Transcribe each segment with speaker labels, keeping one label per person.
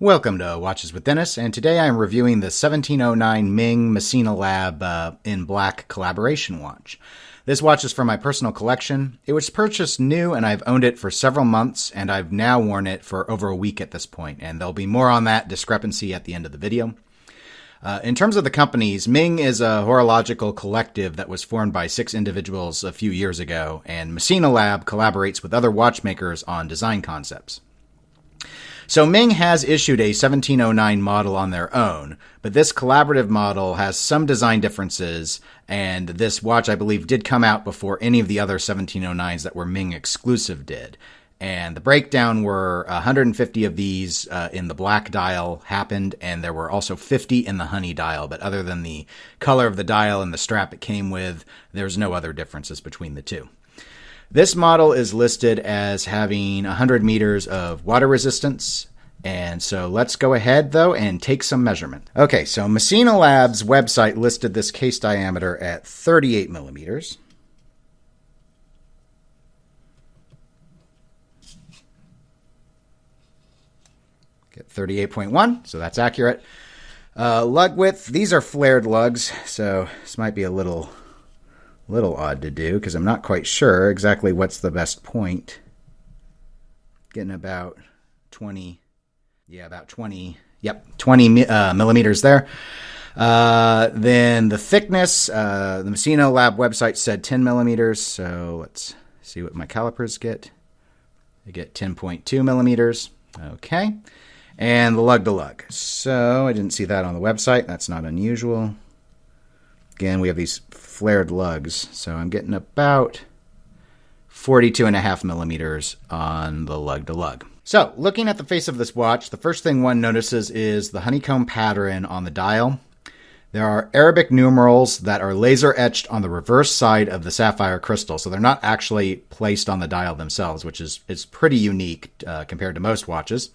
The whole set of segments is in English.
Speaker 1: Welcome to Watches with Dennis, and today I'm reviewing the 17.09 Ming Massena LAB in black collaboration watch. This watch is from my personal collection. It was purchased new and I've owned it for several months, and I've now worn it for over a week at this point, and there'll be more on that discrepancy at the end of the video. In terms of the companies, Ming is a horological collective that was formed by 6 individuals a few years ago, and Massena LAB collaborates with other watchmakers on design concepts. So Ming has issued a 1709 model on their own, but this collaborative model has some design differences, and this watch, I believe, did come out before any of the other 1709s that were Ming exclusive did. And the breakdown were 150 of these in the black dial happened, and there were also 50 in the honey dial, but other than the color of the dial and the strap it came with, there's no other differences between the two. This model is listed as having 100 meters of water resistance. And so let's go ahead, though, and take some measurement. Okay, so Massena LAB's website listed this case diameter at 38 millimeters. Get 38.1, so that's accurate. Lug width, these are flared lugs, so this might be a little odd to do because I'm not quite sure exactly what's the best point. Getting about 20 millimeters there. Then the thickness, the Massena LAB website said 10 millimeters, so let's see what my calipers get. They get 10.2 millimeters. Okay. And the lug to lug. So I didn't see that on the website. That's not unusual. Again, we have these flared lugs, so I'm getting about 42.5 millimeters on the lug to lug. So, looking at the face of this watch, the first thing one notices is the honeycomb pattern on the dial. There are Arabic numerals that are laser etched on the reverse side of the sapphire crystal, so they're not actually placed on the dial themselves, which is pretty unique compared to most watches.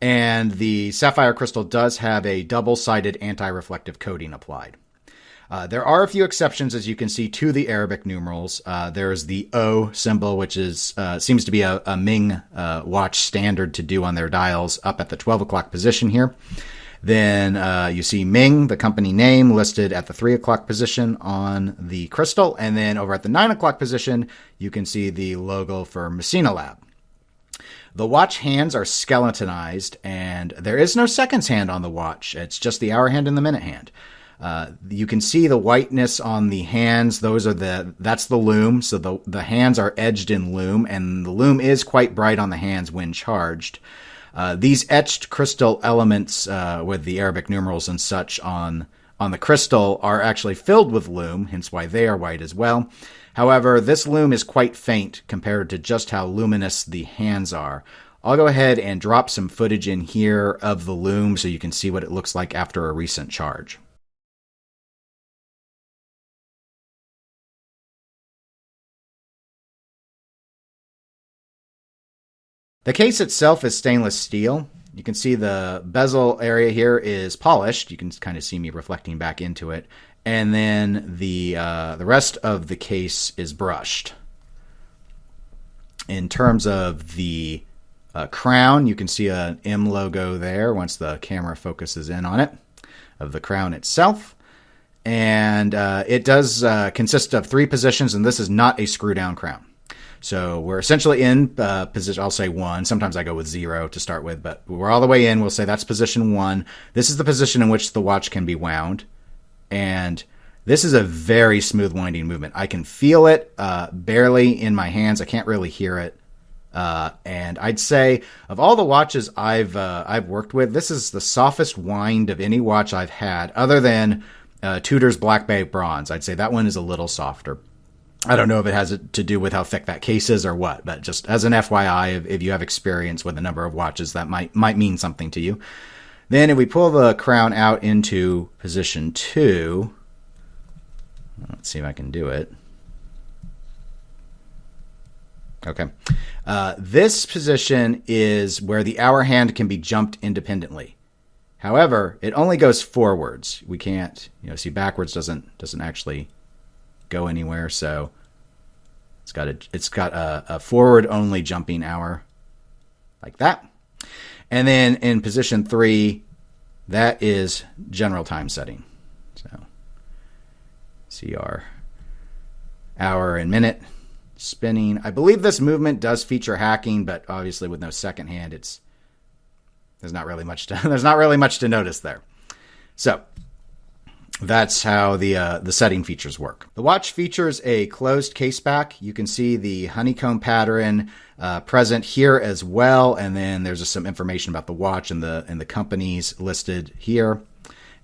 Speaker 1: And the sapphire crystal does have a double-sided anti-reflective coating applied. There are a few exceptions, as you can see, to the Arabic numerals. There's the O symbol, which is seems to be a Ming watch standard to do on their dials up at the 12 o'clock position here. Then you see Ming, the company name, listed at the 3 o'clock position on the crystal. And then over at the 9 o'clock position, you can see the logo for Massena LAB. The watch hands are skeletonized, and there is no seconds hand on the watch. It's just the hour hand and the minute hand. You can see the whiteness on the hands. That's the lume. So the hands are edged in lume, and the lume is quite bright on the hands when charged. These etched crystal elements with the Arabic numerals and such on the crystal are actually filled with lume, hence why they are white as well. However, this lume is quite faint compared to just how luminous the hands are. I'll go ahead and drop some footage in here of the lume so you can see what it looks like after a recent charge. The case itself is stainless steel. You can see the bezel area here is polished. You can kind of see me reflecting back into it. And then the rest of the case is brushed. In terms of the crown, you can see an M logo there once the camera focuses in on it, of the crown itself. And it does consist of 3 positions, and this is not a screw-down crown. So we're essentially in position, I'll say 1. Sometimes I go with 0 to start with, but we're all the way in. We'll say that's position 1. This is the position in which the watch can be wound. And this is a very smooth winding movement. I can feel it barely in my hands. I can't really hear it. And I'd say of all the watches I've worked with, this is the softest wind of any watch I've had, other than Tudor's Black Bay Bronze. I'd say that one is a little softer. I don't know if it has to do with how thick that case is or what, but just as an FYI, if you have experience with a number of watches, that might mean something to you. Then if we pull the crown out into position 2, let's see if I can do it. Okay. This position is where the hour hand can be jumped independently. However, it only goes forwards. We can't, see backwards doesn't actually go anywhere, so it's got a forward only jumping hour like that. And then in position 3, that is general time setting. So see our hour and minute spinning. I believe this movement does feature hacking, but obviously with no second hand, there's not really much to notice there. So that's how the setting features work. The watch features a closed case back. You can see the honeycomb pattern present here as well, and then there's just some information about the watch and the companies listed here.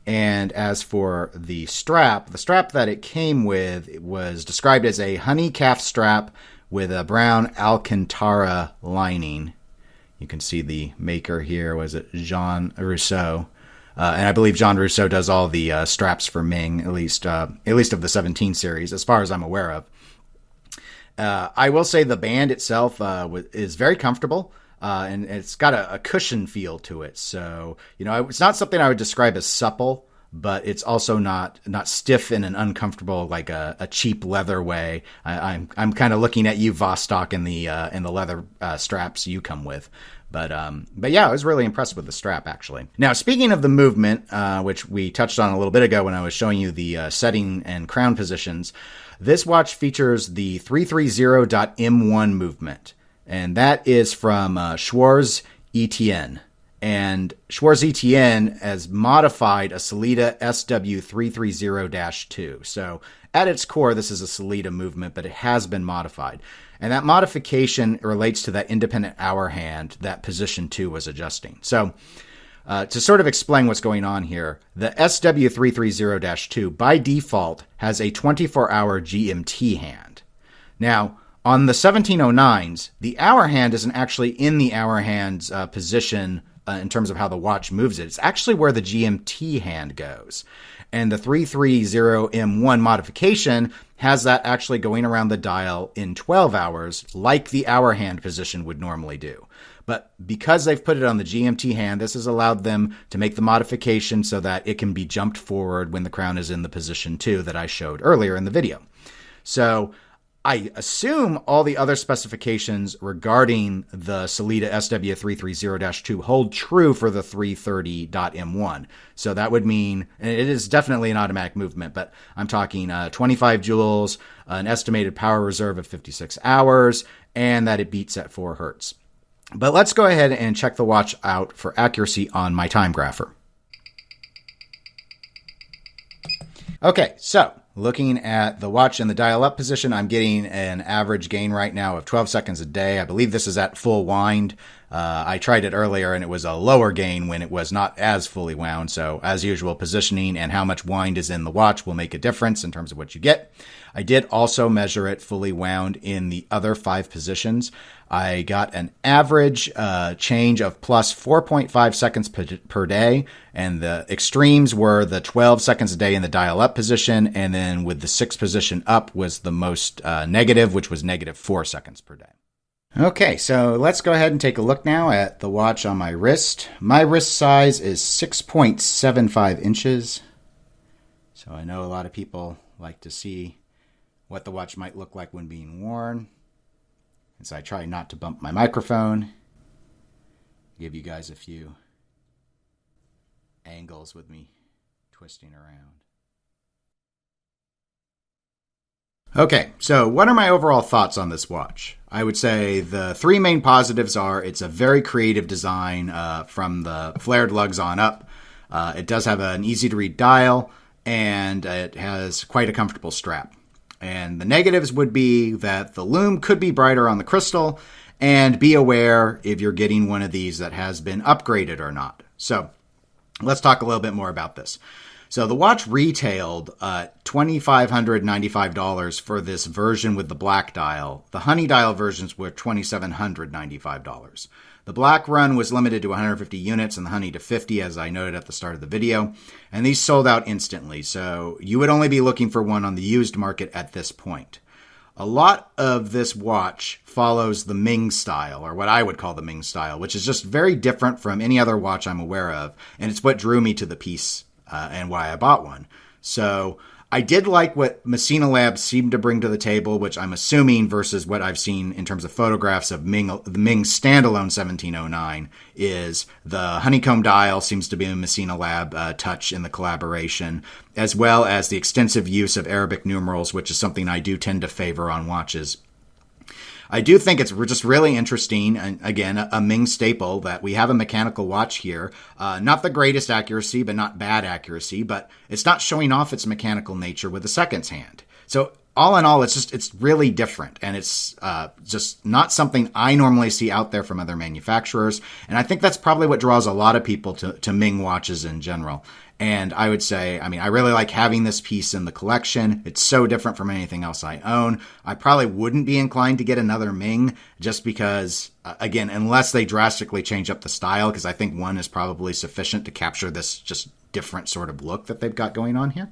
Speaker 1: And as for the strap that it came with, it was described as a honey calf strap with a brown Alcantara lining. You can see the maker here. Was it Jean Rousseau? And I believe Jean Rousseau does all the straps for Ming, at least of the 17 series, as far as I'm aware of. I will say the band itself is very comfortable, and it's got a cushion feel to it. So, it's not something I would describe as supple, but it's also not stiff in an uncomfortable, like a cheap leather way. I'm kind of looking at you, Vostok, in the leather straps you come with. But yeah, I was really impressed with the strap, actually. Now, speaking of the movement, which we touched on a little bit ago when I was showing you the setting and crown positions, this watch features the 330.M1 movement, and that is from Schwarz ETN. And Schwarz ETN has modified a Sellita SW330-2. So at its core, this is a Sellita movement, but it has been modified. And that modification relates to that independent hour hand that position 2 was adjusting. So to sort of explain what's going on here, the SW330-2 by default has a 24-hour GMT hand. Now, on the 1709s, the hour hand isn't actually in the hour hand's position in terms of how the watch moves it. It's actually where the GMT hand goes. And the 330M1 modification has that actually going around the dial in 12 hours, like the hour hand position would normally do. But because they've put it on the GMT hand, this has allowed them to make the modification so that it can be jumped forward when the crown is in the position 2 that I showed earlier in the video. So I assume all the other specifications regarding the Sellita SW330-2 hold true for the 330.M1. So that would mean, and it is definitely an automatic movement, but I'm talking 25 joules, an estimated power reserve of 56 hours, and that it beats at 4 hertz. But let's go ahead and check the watch out for accuracy on my time grapher. Okay, so looking at the watch in the dial-up position, I'm getting an average gain right now of 12 seconds a day. I believe this is at full wind. I tried it earlier, and it was a lower gain when it was not as fully wound. So, as usual, positioning and how much wind is in the watch will make a difference in terms of what you get. I did also measure it fully wound in the other 5 positions. I got an average change of plus 4.5 seconds per day, and the extremes were the 12 seconds a day in the dial-up position, and then with the 6th position up was the most negative, which was negative 4 seconds per day. Okay, so let's go ahead and take a look now at the watch on my wrist. My wrist size is 6.75 inches, so I know a lot of people like to see what the watch might look like when being worn. And so I try not to bump my microphone. Give you guys a few angles with me twisting around. Okay, so what are my overall thoughts on this watch? I would say the 3 main positives are it's a very creative design from the flared lugs on up. It does have an easy-to-read dial, and it has quite a comfortable strap. And the negatives would be that the lume could be brighter on the crystal, and be aware if you're getting one of these that has been upgraded or not. So let's talk a little bit more about this. So the watch retailed $2,595 for this version with the black dial. The honey dial versions were $2,795. The black run was limited to 150 units and the honey to 50, as I noted at the start of the video. And these sold out instantly, so you would only be looking for one on the used market at this point. A lot of this watch follows the Ming style, or what I would call the Ming style, which is just very different from any other watch I'm aware of. And it's what drew me to the piece and why I bought one. So I did like what Massena LAB seemed to bring to the table, which I'm assuming versus what I've seen in terms of photographs of the Ming standalone 1709 is the honeycomb dial seems to be a Massena LAB touch in the collaboration, as well as the extensive use of Arabic numerals, which is something I do tend to favor on watches. I do think it's just really interesting, and again, a Ming staple, that we have a mechanical watch here. Not the greatest accuracy, but not bad accuracy, but it's not showing off its mechanical nature with the seconds hand. So all in all, it's really different, and it's just not something I normally see out there from other manufacturers. And I think that's probably what draws a lot of people to Ming watches in general. And I would say, I mean, I really like having this piece in the collection. It's so different from anything else I own. I probably wouldn't be inclined to get another Ming just because, again, unless they drastically change up the style, because I think one is probably sufficient to capture this just different sort of look that they've got going on here.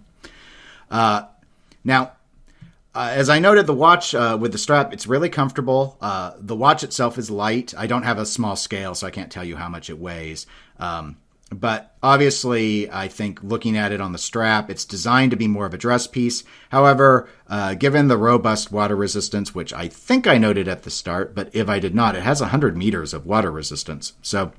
Speaker 1: Now, as I noted, the watch with the strap, it's really comfortable. The watch itself is light. I don't have a small scale, so I can't tell you how much it weighs. But obviously, I think looking at it on the strap, it's designed to be more of a dress piece. However, given the robust water resistance, which I think I noted at the start, but if I did not, it has 100 meters of water resistance. So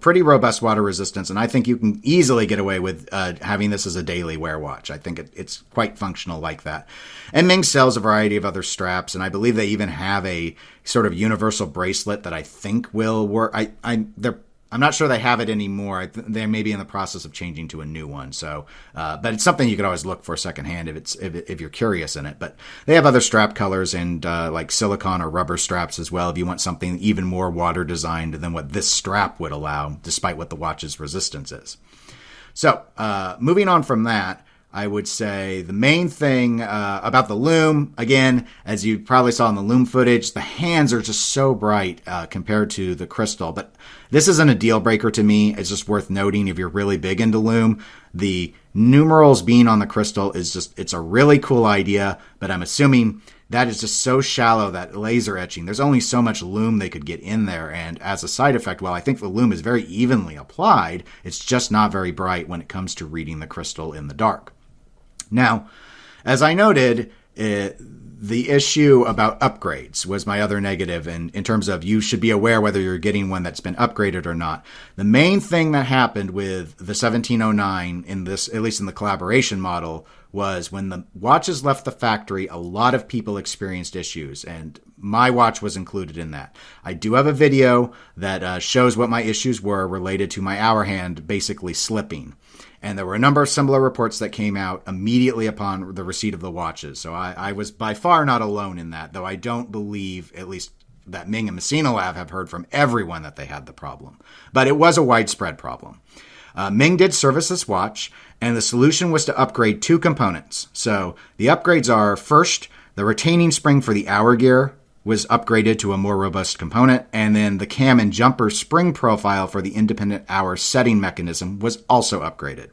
Speaker 1: pretty robust water resistance, and I think you can easily get away with having this as a daily wear watch. I think it's quite functional like that. And Ming sells a variety of other straps, and I believe they even have a sort of universal bracelet that I think will work. I'm not sure they have it anymore. They may be in the process of changing to a new one. So, but it's something you could always look for secondhand if you're curious in it. But they have other strap colors and like silicone or rubber straps as well. If you want something even more water designed than what this strap would allow, despite what the watch's resistance is. So, moving on from that, I would say the main thing about the lume, again, as you probably saw in the lume footage, the hands are just so bright compared to the crystal. But this isn't a deal breaker to me. It's just worth noting if you're really big into lume. The numerals being on the crystal it's a really cool idea, but I'm assuming that is just so shallow, that laser etching. There's only so much lume they could get in there. And as a side effect, while I think the lume is very evenly applied, it's just not very bright when it comes to reading the crystal in the dark. Now, as I noted, the issue about upgrades was my other negative, and in terms of you should be aware whether you're getting one that's been upgraded or not. The main thing that happened with the 1709 in this, at least in the collaboration model, was when the watches left the factory, a lot of people experienced issues, and my watch was included in that. I do have a video that shows what my issues were related to my hour hand basically slipping. And there were a number of similar reports that came out immediately upon the receipt of the watches. So I was by far not alone in that, though I don't believe, at least that Ming and Massena LAB have heard from everyone that they had the problem. But it was a widespread problem. Ming did service this watch, and the solution was to upgrade two components. So the upgrades are, first, the retaining spring for the hour gear was upgraded to a more robust component, and then the cam and jumper spring profile for the independent hour setting mechanism was also upgraded.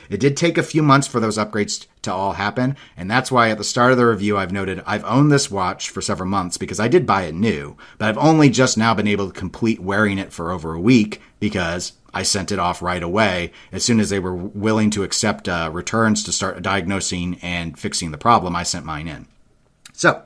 Speaker 1: It did take a few months for those upgrades to all happen, and that's why at the start of the review I've noted I've owned this watch for several months because I did buy it new, but I've only just now been able to complete wearing it for over a week because I sent it off right away as soon as they were willing to accept returns to start diagnosing and fixing the problem. I sent mine in. So,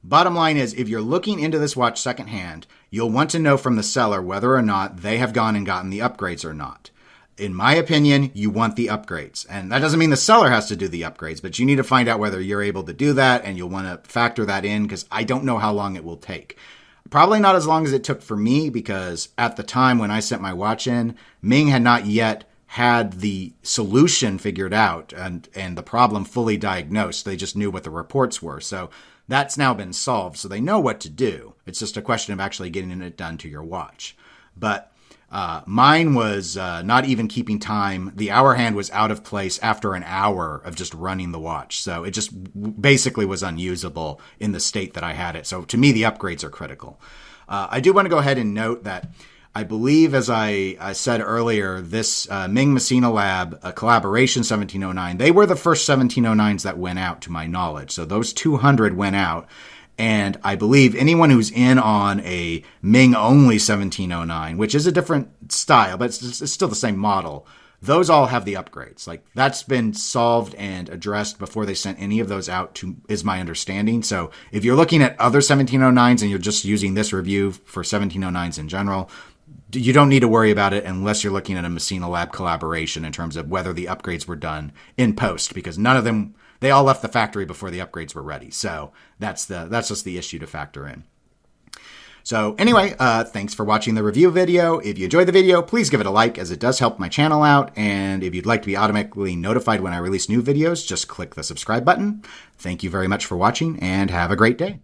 Speaker 1: bottom line is, if you're looking into this watch secondhand, you'll want to know from the seller whether or not they have gone and gotten the upgrades or not. In my opinion, you want the upgrades. And that doesn't mean the seller has to do the upgrades, but you need to find out whether you're able to do that, and you'll want to factor that in because I don't know how long it will take. Probably not as long as it took for me, because at the time when I sent my watch in, Ming had not yet had the solution figured out and the problem fully diagnosed. They just knew what the reports were. So that's now been solved, so they know what to do. It's just a question of actually getting it done to your watch. But mine was not even keeping time. The hour hand was out of place after an hour of just running the watch. So it just basically was unusable in the state that I had it. So to me, the upgrades are critical. I do want to go ahead and note that I believe, as I said earlier, this Ming Massena LAB, a collaboration 1709, they were the first 1709s that went out to my knowledge. So those 200 went out. And I believe anyone who's in on a Ming only 1709, which is a different style, but it's still the same model, those all have the upgrades. Like, that's been solved and addressed before they sent any of those out, is my understanding. So if you're looking at other 1709s and you're just using this review for 1709s in general, you don't need to worry about it unless you're looking at a Massena LAB collaboration in terms of whether the upgrades were done in post, because none of them, they all left the factory before the upgrades were ready. So that's just the issue to factor in. So anyway, thanks for watching the review video. If you enjoyed the video, please give it a like, as it does help my channel out. And if you'd like to be automatically notified when I release new videos, just click the subscribe button. Thank you very much for watching, and have a great day.